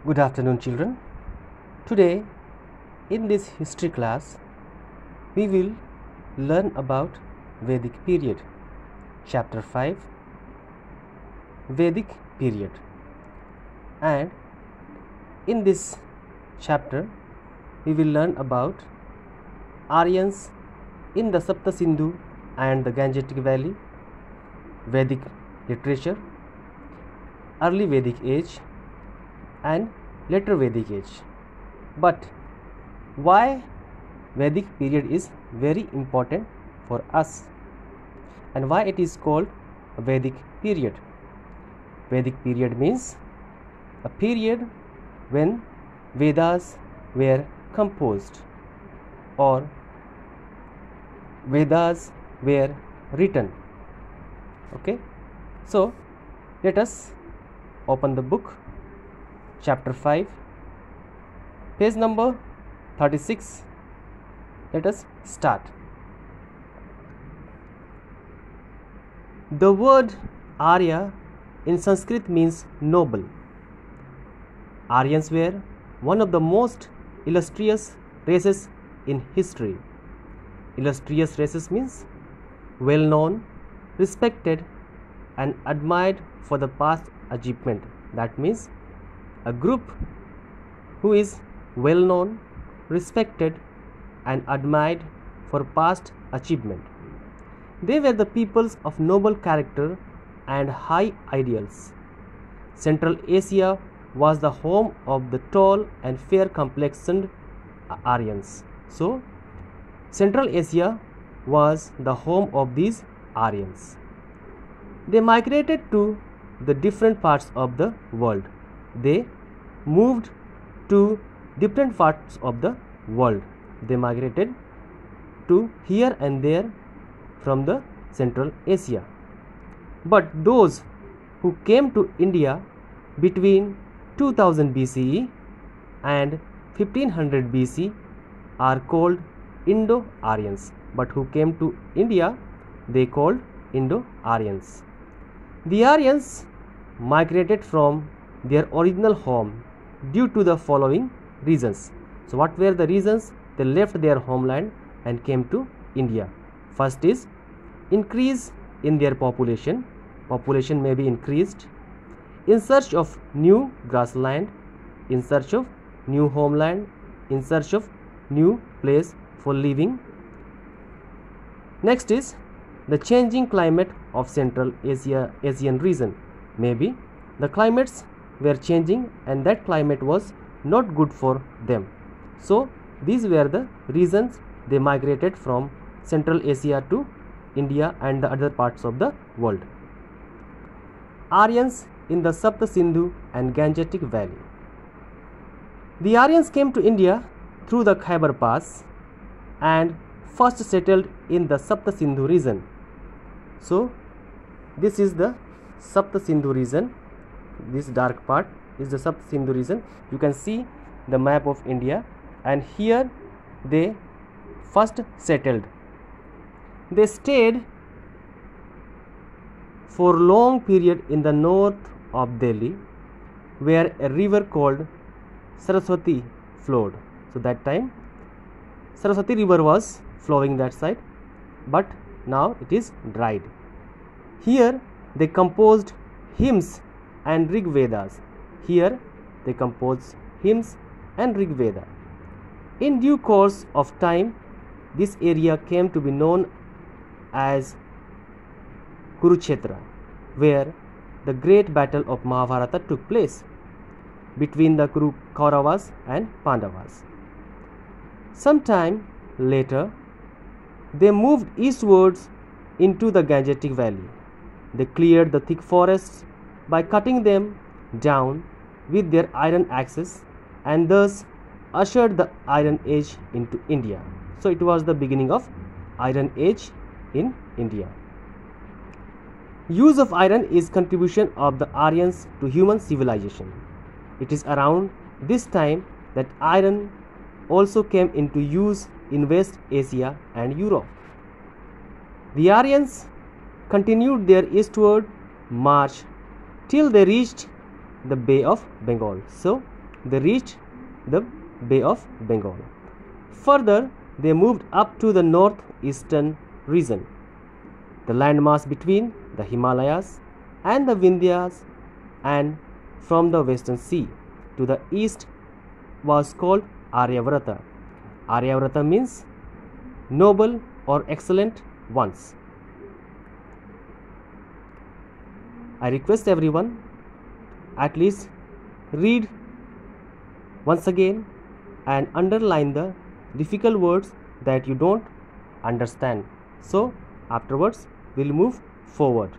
Good afternoon, children. Today, in this history class, we will learn about Vedic period. Chapter 5, Vedic period. And in this chapter, we will learn about Aryans in the Sapta Sindhu and the Gangetic Valley, Vedic literature, early Vedic age, and later Vedic age. But why Vedic period is very important for us and why it is called a Vedic period? Vedic period means a period when Vedas were composed or Vedas were written. Okay, so let us open the book. Chapter 5, page number 36. Let us start. The word Arya in Sanskrit means noble. Aryans were one of the most illustrious races in history. Illustrious races means well known, respected, and admired for the past achievement. That means a group who is well known, respected, and admired for past achievement. They were the peoples of noble character and high ideals. Central Asia was the home of the tall and fair complexioned Aryans. So, Central Asia was the home of these Aryans. They migrated to the different parts of the world. They moved to different parts of the world. They migrated to here and there from the Central Asia. But those who came to India between 2000 BCE and 1500 BC are called Indo-Aryans. But who came to India, they called Indo-Aryans. The Aryans migrated from their original home due to the following reasons. So what were the reasons? They left their homeland and came to India. First is increase in their population. Population may be increased in search of new grassland, in search of new homeland, in search of new place for living. Next is the changing climate of Central Asian region. Maybe the climates were changing and that climate was not good for them. So these were the reasons they migrated from Central Asia to India and the other parts of the world. Aryans in the Sapta Sindhu and Gangetic Valley. The Aryans came to India through the Khyber Pass and first settled in the Sapta Sindhu region. So this is the Sapta Sindhu region. This dark part is the Sapta Sindhu region. You can see the map of India, and here they first settled. They stayed for long period in the north of Delhi, where a river called Saraswati flowed. So that time Saraswati river was flowing that side, but now it is dried. Here they composed hymns and Rig Vedas. Here they composed hymns and Rig Veda. In due course of time, this area came to be known as Kurukshetra, where the great battle of Mahabharata took place between the Kauravas and Pandavas. Sometime later, they moved eastwards into the Gangetic Valley. They cleared the thick forests by cutting them down with their iron axes and thus ushered the Iron Age into India. So it was the beginning of Iron Age in India. Use of iron is contribution of the Aryans to human civilization. It is around this time that iron also came into use in West Asia and Europe. The Aryans continued their eastward march till they reached the Bay of Bengal. So they reached the Bay of Bengal. Further, they moved up to the northeastern region. The landmass between the Himalayas and the Vindhyas, and from the western sea to the east was called Aryavarta. Aryavarta means noble or excellent ones. I request everyone at least read once again and underline the difficult words that you don't understand. So afterwards we'll move forward.